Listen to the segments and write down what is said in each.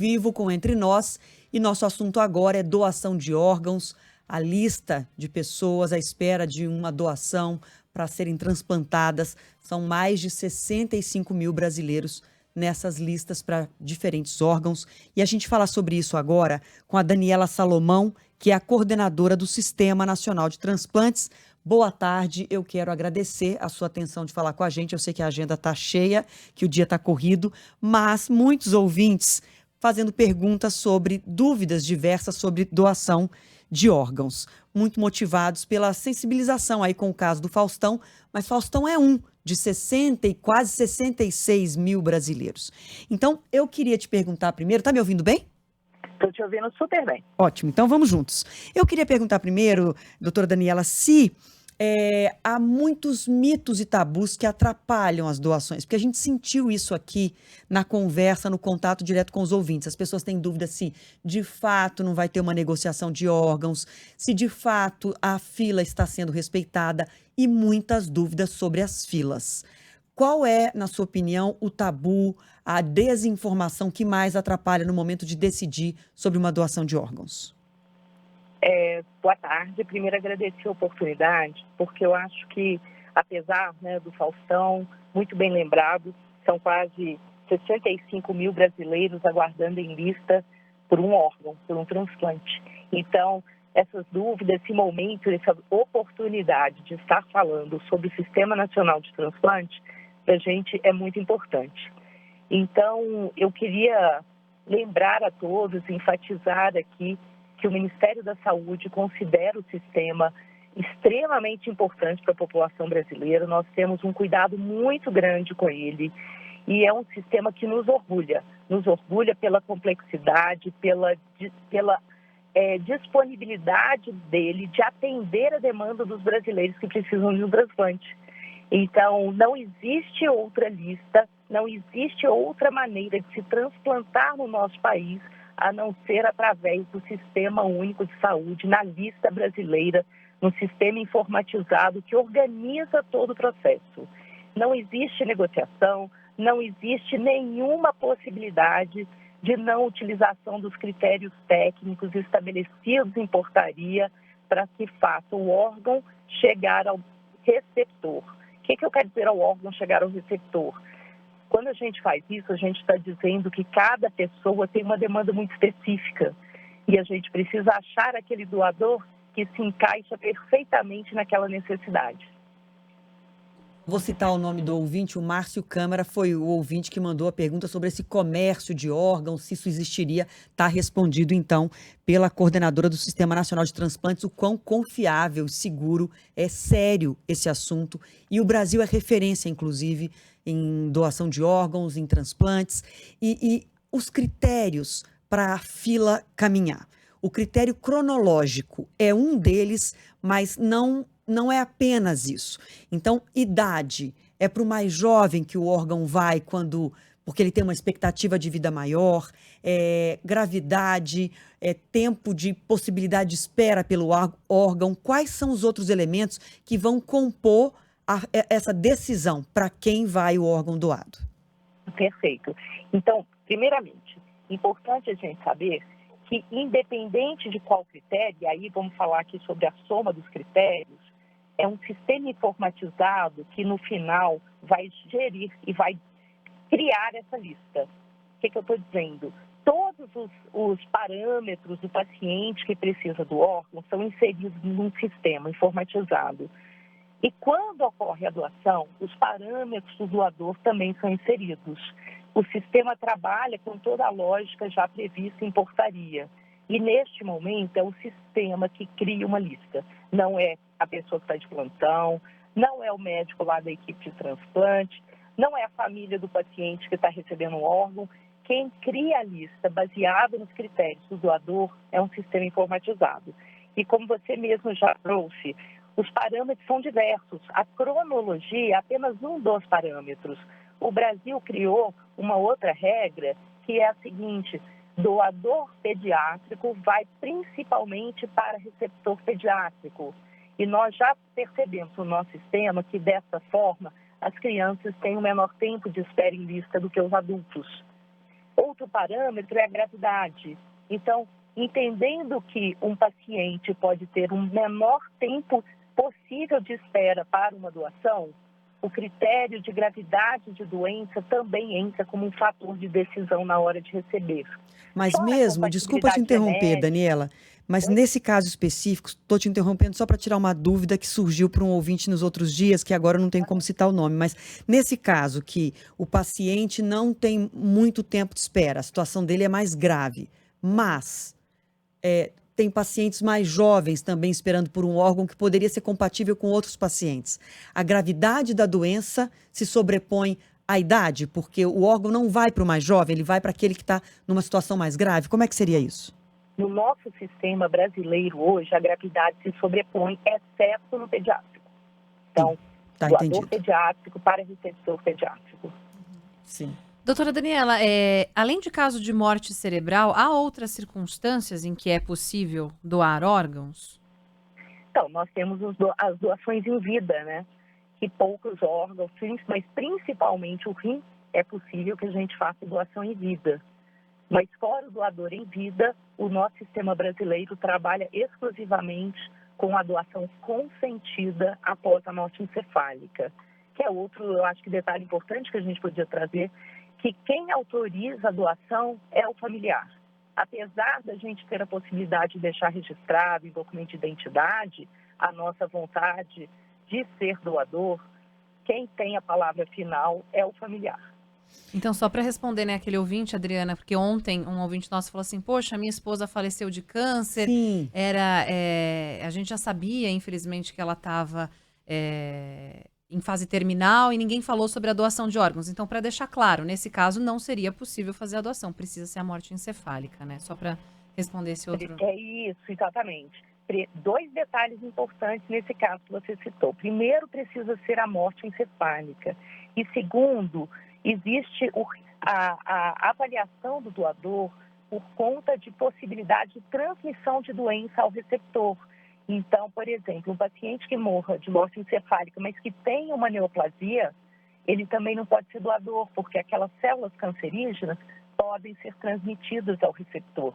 Vivo com Entre Nós e nosso assunto agora é doação de órgãos, a lista de pessoas à espera de uma doação para serem transplantadas. São mais de 65 mil brasileiros nessas listas para diferentes órgãos. E a gente fala sobre isso agora com a Daniela Salomão, que é a coordenadora do Sistema Nacional de Transplantes. Boa tarde, eu quero agradecer a sua atenção de falar com a gente. Eu sei que a agenda está cheia, que o dia está corrido, mas muitos ouvintes fazendo perguntas sobre dúvidas diversas sobre doação de órgãos, muito motivados pela sensibilização aí com o caso do Faustão, mas Faustão é um de 60 e quase 66 mil brasileiros. Então, eu queria te perguntar primeiro, tá me ouvindo bem? Estou te ouvindo super bem. Ótimo, então vamos juntos. Eu queria perguntar primeiro, doutora Daniela, se há muitos mitos e tabus que atrapalham as doações, porque a gente sentiu isso aqui na conversa, no contato direto com os ouvintes. As pessoas têm dúvida se de fato não vai ter uma negociação de órgãos, se de fato a fila está sendo respeitada e muitas dúvidas sobre as filas. Qual é, na sua opinião, o tabu, a desinformação que mais atrapalha no momento de decidir sobre uma doação de órgãos? Boa tarde. Primeiro, agradecer a oportunidade, porque eu acho que, apesar do Faustão, muito bem lembrado, são quase 65 mil brasileiros aguardando em lista por um órgão, por um transplante. Então, essas dúvidas, esse momento, essa oportunidade de estar falando sobre o Sistema Nacional de Transplante, para a gente é muito importante. Então, eu queria lembrar a todos, enfatizar aqui, que o Ministério da Saúde considera o sistema extremamente importante para a população brasileira. Nós temos um cuidado muito grande com ele e é um sistema que nos orgulha pela complexidade, pela disponibilidade dele de atender a demanda dos brasileiros que precisam de um transplante. Então, não existe outra lista, não existe outra maneira de se transplantar no nosso país a não ser através do Sistema Único de Saúde, na lista brasileira, no sistema informatizado que organiza todo o processo. Não existe negociação, não existe nenhuma possibilidade de não utilização dos critérios técnicos estabelecidos em portaria para que faça o órgão chegar ao receptor. O que eu quero dizer ao órgão chegar ao receptor? Quando a gente faz isso, a gente está dizendo que cada pessoa tem uma demanda muito específica e a gente precisa achar aquele doador que se encaixa perfeitamente naquela necessidade. Vou citar o nome do ouvinte, o Márcio Câmara foi o ouvinte que mandou a pergunta sobre esse comércio de órgãos, se isso existiria. Está respondido, então, pela coordenadora do Sistema Nacional de Transplantes, o quão confiável, seguro, é sério esse assunto. E o Brasil é referência, inclusive, em doação de órgãos, em transplantes. E os critérios para a fila caminhar. O critério cronológico é um deles, mas não é apenas isso. Então, idade é para o mais jovem que o órgão vai porque ele tem uma expectativa de vida maior, gravidade, tempo de possibilidade de espera pelo órgão. Quais são os outros elementos que vão compor essa decisão para quem vai o órgão doado? Perfeito. Então, primeiramente, importante a gente saber que, independente de qual critério, e aí vamos falar aqui sobre a soma dos critérios, é um sistema informatizado que, no final, vai gerir e vai criar essa lista. O que eu estou dizendo? Todos os parâmetros do paciente que precisa do órgão são inseridos num sistema informatizado. E quando ocorre a doação, os parâmetros do doador também são inseridos. O sistema trabalha com toda a lógica já prevista em portaria. E, neste momento, é o sistema que cria uma lista. Não é a pessoa que está de plantão, não é o médico lá da equipe de transplante, não é a família do paciente que está recebendo o órgão. Quem cria a lista baseada nos critérios do doador é um sistema informatizado. E como você mesmo já trouxe, os parâmetros são diversos. A cronologia é apenas um dos parâmetros. O Brasil criou uma outra regra que é a seguinte: doador pediátrico vai principalmente para receptor pediátrico. E nós já percebemos no nosso sistema que, dessa forma, as crianças têm um menor tempo de espera em lista do que os adultos. Outro parâmetro é a gravidade. Então, entendendo que um paciente pode ter um menor tempo possível de espera para uma doação, o critério de gravidade de doença também entra como um fator de decisão na hora de receber. Mas Fora a mesmo, desculpa te compatibilidade interromper, genética. Daniela, mas Oi? nesse caso específico, estou te interrompendo só para tirar uma dúvida que surgiu para um ouvinte nos outros dias, que agora eu não tenho como citar o nome, mas nesse caso que o paciente não tem muito tempo de espera, a situação dele é mais grave, mas tem pacientes mais jovens também esperando por um órgão que poderia ser compatível com outros pacientes. A gravidade da doença se sobrepõe à idade, porque o órgão não vai para o mais jovem, ele vai para aquele que está numa situação mais grave. Como é que seria isso? No nosso sistema brasileiro hoje, a gravidade se sobrepõe, exceto no pediátrico. Então, Tá doador entendido. pediátrico para receptor pediátrico. Sim. Doutora Daniela, além de caso de morte cerebral, há outras circunstâncias em que é possível doar órgãos? Então, nós temos as doações em vida, né? Que poucos órgãos, mas principalmente o rim, é possível que a gente faça doação em vida. Mas fora o doador em vida, o nosso sistema brasileiro trabalha exclusivamente com a doação consentida após a morte encefálica. Que é outro, eu acho que detalhe importante que a gente podia trazer, que quem autoriza a doação é o familiar. Apesar da gente ter a possibilidade de deixar registrado em documento de identidade a nossa vontade de ser doador, quem tem a palavra final é o familiar. Então, só para responder, né, aquele ouvinte, Adriana, porque ontem um ouvinte nosso falou assim, poxa, minha esposa faleceu de câncer, Sim. a gente já sabia, infelizmente, que ela estava em fase terminal e ninguém falou sobre a doação de órgãos. Então, para deixar claro, nesse caso não seria possível fazer a doação, precisa ser a morte encefálica, né? Só para responder esse outro. É isso, exatamente. Dois detalhes importantes nesse caso que você citou. Primeiro, precisa ser a morte encefálica. E segundo, existe a avaliação do doador por conta de possibilidade de transmissão de doença ao receptor. Então, por exemplo, um paciente que morra de morte encefálica, mas que tenha uma neoplasia, ele também não pode ser doador, porque aquelas células cancerígenas podem ser transmitidas ao receptor.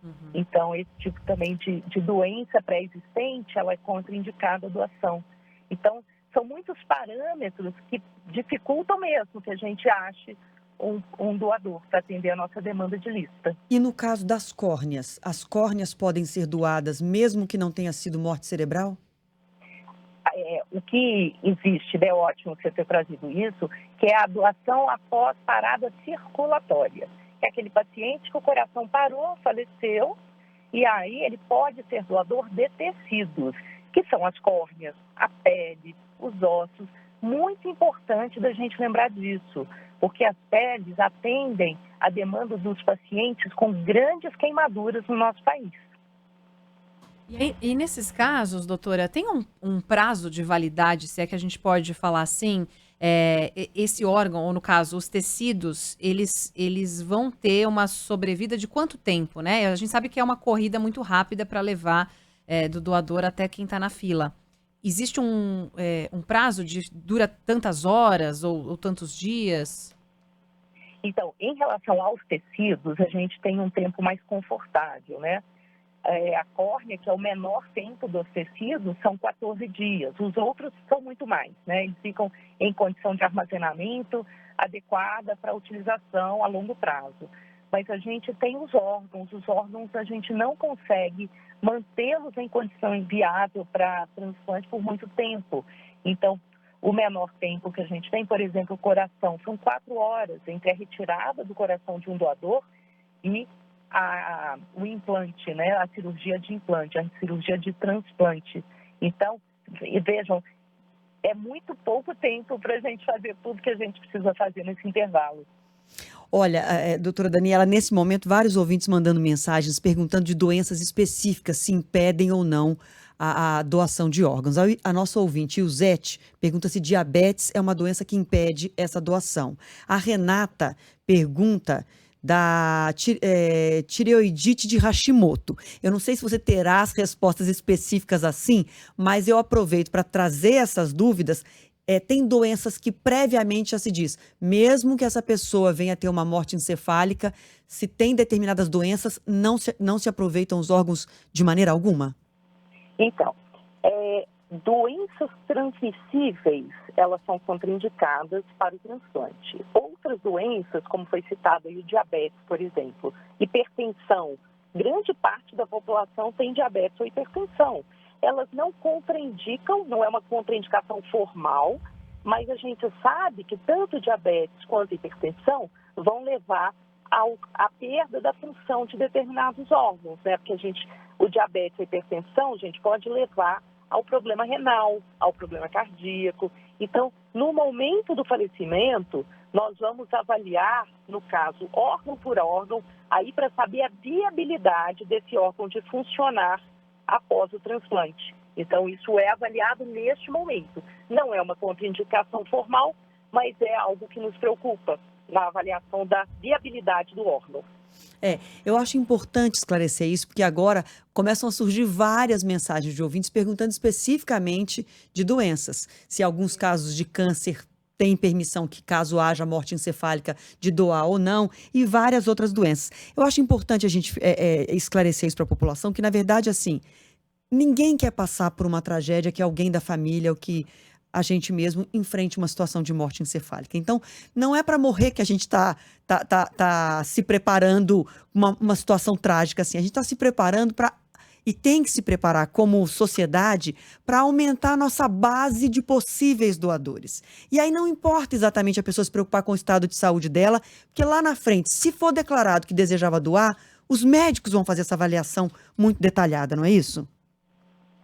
Uhum. Então, esse tipo também de doença pré-existente, ela é contraindicada a doação. Então, são muitos parâmetros que dificultam mesmo que a gente ache um doador para atender a nossa demanda de lista. E no caso das córneas, as córneas podem ser doadas mesmo que não tenha sido morte cerebral? O que existe, é ótimo você ter trazido isso, que é a doação após parada circulatória. É aquele paciente que o coração parou, faleceu, e aí ele pode ser doador de tecidos, que são as córneas, a pele, os ossos. Muito importante da gente lembrar disso, porque as peles atendem a demanda dos pacientes com grandes queimaduras no nosso país. E nesses casos, doutora, tem um prazo de validade, se é que a gente pode falar assim, esse órgão, ou no caso, os tecidos, eles vão ter uma sobrevida de quanto tempo, né? A gente sabe que é uma corrida muito rápida para levar do doador até quem está na fila. Existe um prazo de dura tantas horas ou tantos dias? Então, em relação aos tecidos, a gente tem um tempo mais confortável, né? A córnea, que é o menor tempo dos tecidos, são 14 dias. Os outros são muito mais, né? Eles ficam em condição de armazenamento adequada para utilização a longo prazo. Mas a gente tem os órgãos a gente não consegue mantê-los em condição viável para transplante por muito tempo. Então, o menor tempo que a gente tem, por exemplo, o coração, são 4 horas entre a retirada do coração de um doador e o implante, né? A cirurgia de implante, a cirurgia de transplante. Então, vejam, é muito pouco tempo para a gente fazer tudo que a gente precisa fazer nesse intervalo. Olha, doutora Daniela, nesse momento, vários ouvintes mandando mensagens perguntando de doenças específicas, se impedem ou não a doação de órgãos. A nossa ouvinte, Ilzete, pergunta se diabetes é uma doença que impede essa doação. A Renata pergunta da tireoidite de Hashimoto. Eu não sei se você terá as respostas específicas assim, mas eu aproveito para trazer essas dúvidas tem doenças que previamente já se diz, mesmo que essa pessoa venha ter uma morte encefálica, se tem determinadas doenças, não se aproveitam os órgãos de maneira alguma? Então, doenças transmissíveis, elas são contraindicadas para o transplante. Outras doenças, como foi citado aí o diabetes, por exemplo, hipertensão, grande parte da população tem diabetes ou hipertensão. Elas não contraindicam, não é uma contraindicação formal, mas a gente sabe que tanto diabetes quanto hipertensão vão levar à perda da função de determinados órgãos, né? Porque o diabetes e a hipertensão, pode levar ao problema renal, ao problema cardíaco. Então, no momento do falecimento, nós vamos avaliar, no caso, órgão por órgão, aí para saber a viabilidade desse órgão de funcionar após o transplante. Então, isso é avaliado neste momento. Não é uma contraindicação formal, mas é algo que nos preocupa na avaliação da viabilidade do órgão. Eu acho importante esclarecer isso, porque agora começam a surgir várias mensagens de ouvintes perguntando especificamente de doenças. Se alguns casos de câncer têm permissão, que caso haja morte encefálica, de doar ou não, e várias outras doenças. Eu acho importante a gente esclarecer isso para a população, que na verdade, assim, ninguém quer passar por uma tragédia que alguém da família ou que a gente mesmo enfrente uma situação de morte encefálica. Então, não é para morrer que a gente está se preparando uma situação trágica assim. A gente está se preparando para, e tem que se preparar como sociedade, para aumentar a nossa base de possíveis doadores. E aí não importa exatamente a pessoa se preocupar com o estado de saúde dela, porque lá na frente, se for declarado que desejava doar, os médicos vão fazer essa avaliação muito detalhada, não é isso?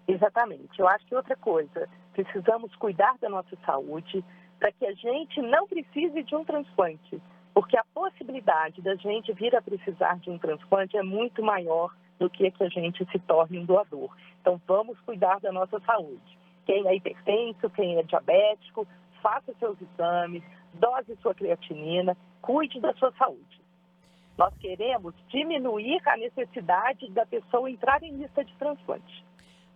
Exatamente. Eu acho que outra coisa, precisamos cuidar da nossa saúde para que a gente não precise de um transplante, porque a possibilidade da gente vir a precisar de um transplante é muito maior do que a gente se torne um doador. Então, vamos cuidar da nossa saúde. Quem é hipertenso, quem é diabético, faça seus exames, dose sua creatinina, cuide da sua saúde. Nós queremos diminuir a necessidade da pessoa entrar em lista de transplante.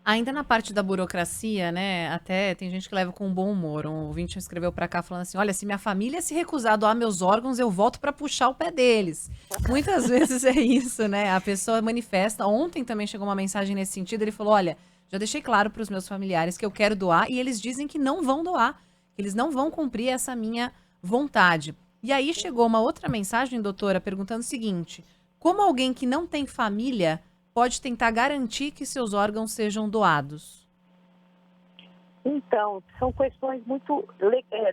Ainda na parte da burocracia, né, até tem gente que leva com bom humor. Um ouvinte escreveu para cá falando assim: olha, se minha família se recusar a doar meus órgãos, eu volto para puxar o pé deles. Muitas vezes é isso, né? A pessoa manifesta. Ontem também chegou uma mensagem nesse sentido. Ele falou: olha, já deixei claro para os meus familiares que eu quero doar e eles dizem que não vão doar, que eles não vão cumprir essa minha vontade. E aí chegou uma outra mensagem, doutora, perguntando o seguinte: como alguém que não tem família pode tentar garantir que seus órgãos sejam doados? Então, são questões muito,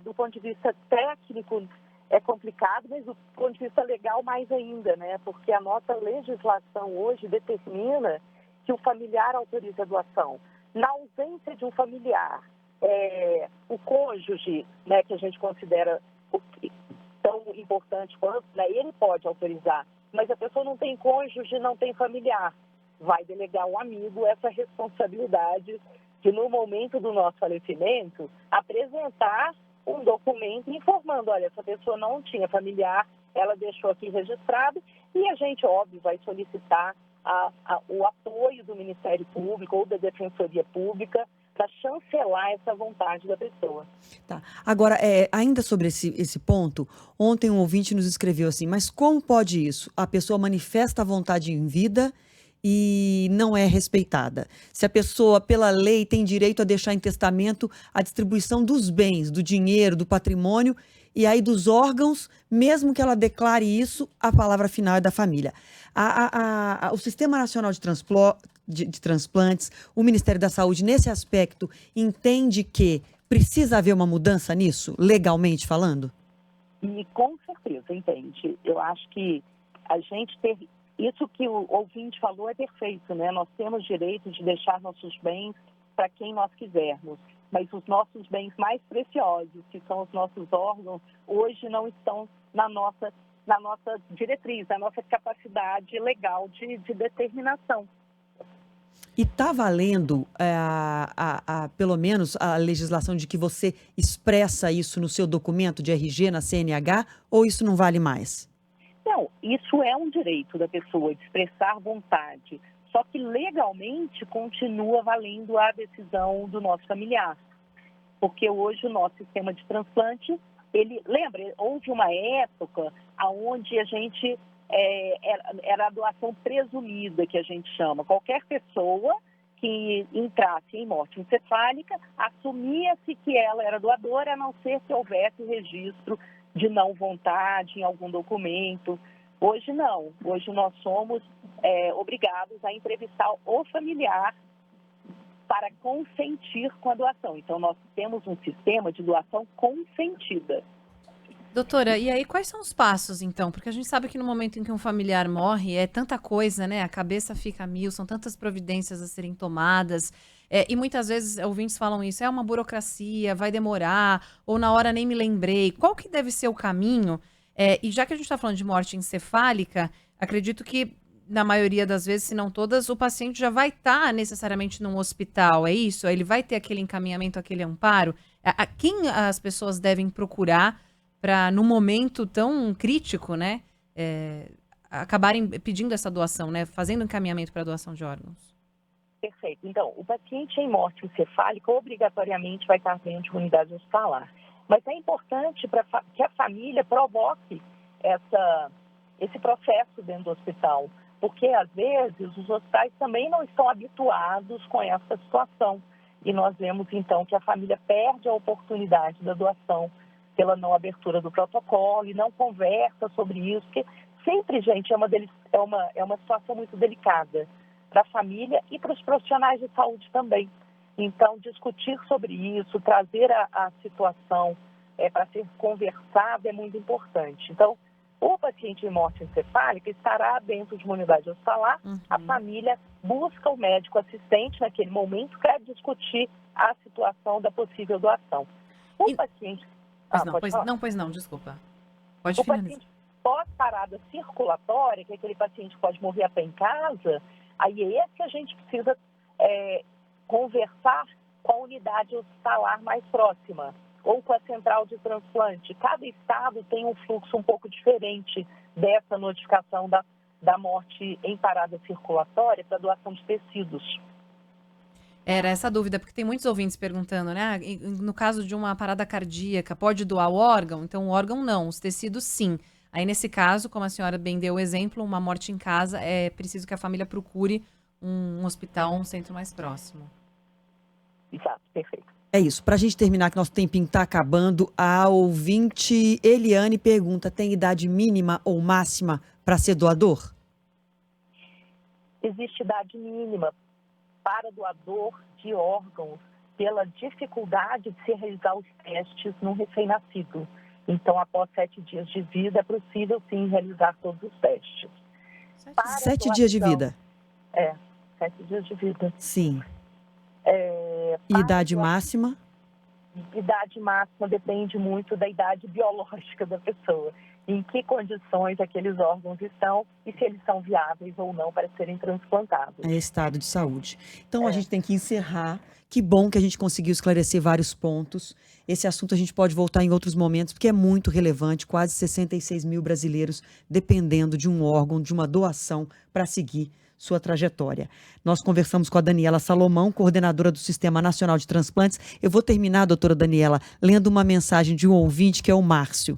do ponto de vista técnico, é complicado, mas do ponto de vista legal mais ainda, né? Porque a nossa legislação hoje determina que o familiar autoriza a doação. Na ausência de um familiar, o cônjuge, né, que a gente considera tão importante quanto, né, ele pode autorizar, mas a pessoa não tem cônjuge, não tem familiar. Vai delegar ao amigo essa responsabilidade de, no momento do nosso falecimento, apresentar um documento informando: olha, essa pessoa não tinha familiar, ela deixou aqui registrado, e a gente, óbvio, vai solicitar o apoio do Ministério Público ou da Defensoria Pública para chancelar essa vontade da pessoa. Tá. Agora, ainda sobre esse ponto, ontem um ouvinte nos escreveu assim: mas como pode isso? A pessoa manifesta a vontade em vida e não é respeitada. Se a pessoa, pela lei, tem direito a deixar em testamento a distribuição dos bens, do dinheiro, do patrimônio e aí dos órgãos, mesmo que ela declare isso, a palavra final é da família. O Sistema Nacional de Transplantes, o Ministério da Saúde, nesse aspecto, entende que precisa haver uma mudança nisso, legalmente falando? E com certeza, entende. Eu acho que a gente ter... Isso que o ouvinte falou é perfeito, né? Nós temos direito de deixar nossos bens para quem nós quisermos, mas os nossos bens mais preciosos, que são os nossos órgãos, hoje não estão na nossa diretriz, na nossa capacidade legal de determinação. E está valendo, pelo menos, a legislação de que você expressa isso no seu documento de RG, na CNH, ou isso não vale mais? Não, isso é um direito da pessoa, de expressar vontade. Só que legalmente continua valendo a decisão do nosso familiar. porque hoje o nosso sistema de transplante, lembra, houve uma época onde a gente era a doação presumida, que a gente chama. Qualquer pessoa que entrasse em morte encefálica, assumia-se que ela era doadora, a não ser que houvesse registro de não vontade em algum documento. Hoje não. Hoje nós somos obrigados a entrevistar o familiar para consentir com a doação. Então, nós temos um sistema de doação consentida. Doutora, e aí quais são os passos, então? Porque a gente sabe que no momento em que um familiar morre, é tanta coisa, né? A cabeça fica a mil, são tantas providências a serem tomadas. E muitas vezes ouvintes falam isso, é uma burocracia, vai demorar, ou na hora nem me lembrei. Qual que deve ser o caminho? E já que a gente está falando de morte encefálica, acredito que na maioria das vezes, se não todas, o paciente já vai estar necessariamente num hospital, é isso? Ele vai ter aquele encaminhamento, aquele amparo? A quem as pessoas devem procurar para, num momento tão crítico, né, acabarem pedindo essa doação, né, fazendo encaminhamento para doação de órgãos? Perfeito. Então, o paciente em morte encefálica obrigatoriamente vai estar dentro de uma unidade hospitalar. Mas é importante que a família provoque esse processo dentro do hospital, porque, às vezes, os hospitais também não estão habituados com essa situação. E nós vemos, então, que a família perde a oportunidade da doação pela não abertura do protocolo e não conversa sobre isso, porque sempre, gente, é uma situação muito delicada para a família e para os profissionais de saúde também. Então, discutir sobre isso, trazer a situação para ser conversada é muito importante. Então, o paciente em morte encefálica estará dentro de uma unidade hospitalar, a família busca o médico assistente naquele momento para discutir a situação da possível doação. O paciente... Pois não, desculpa. Pode finalizar. Paciente pós-parada circulatória, que é aquele paciente que pode morrer até em casa, aí é esse que a gente precisa conversar com a unidade hospitalar mais próxima, ou com a central de transplante. Cada estado tem um fluxo um pouco diferente dessa notificação da morte em parada circulatória para doação de tecidos. Era essa dúvida, porque tem muitos ouvintes perguntando, né? No caso de uma parada cardíaca, pode doar o órgão? Então, o órgão não, os tecidos sim. Aí, nesse caso, como a senhora bem deu o exemplo, uma morte em casa, é preciso que a família procure um hospital, um centro mais próximo. Exato, perfeito. É isso. Para a gente terminar, que nosso tempinho está acabando, a ouvinte Eliane pergunta, tem idade mínima ou máxima para ser doador? Existe idade mínima para doador de órgãos pela dificuldade de se realizar os testes no recém-nascido. Então, após 7 dias de vida, é possível, sim, realizar todos os testes. 7 dias de vida? 7 dias de vida. Sim. E idade máxima? Idade máxima depende muito da idade biológica da pessoa. Em que condições aqueles órgãos estão e se eles são viáveis ou não para serem transplantados. É estado de saúde. Então, a gente tem que encerrar. Que bom que a gente conseguiu esclarecer vários pontos. Esse assunto a gente pode voltar em outros momentos, porque é muito relevante. Quase 66 mil brasileiros dependendo de um órgão, de uma doação para seguir sua trajetória. Nós conversamos com a Daniela Salomão, coordenadora do Sistema Nacional de Transplantes. Eu vou terminar, doutora Daniela, lendo uma mensagem de um ouvinte, que é o Márcio.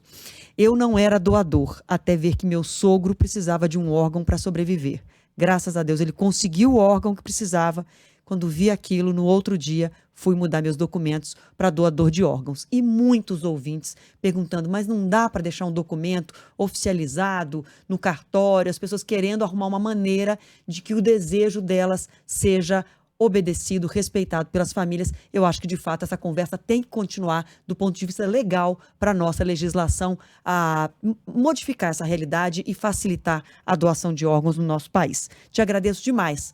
Eu não era doador, até ver que meu sogro precisava de um órgão para sobreviver. Graças a Deus, ele conseguiu o órgão que precisava. Quando vi aquilo, no outro dia, fui mudar meus documentos para doador de órgãos. E muitos ouvintes perguntando, mas não dá para deixar um documento oficializado no cartório, as pessoas querendo arrumar uma maneira de que o desejo delas seja obedecido, respeitado pelas famílias. Eu acho que, de fato, essa conversa tem que continuar do ponto de vista legal para a nossa legislação, a modificar essa realidade e facilitar a doação de órgãos no nosso país. Te agradeço demais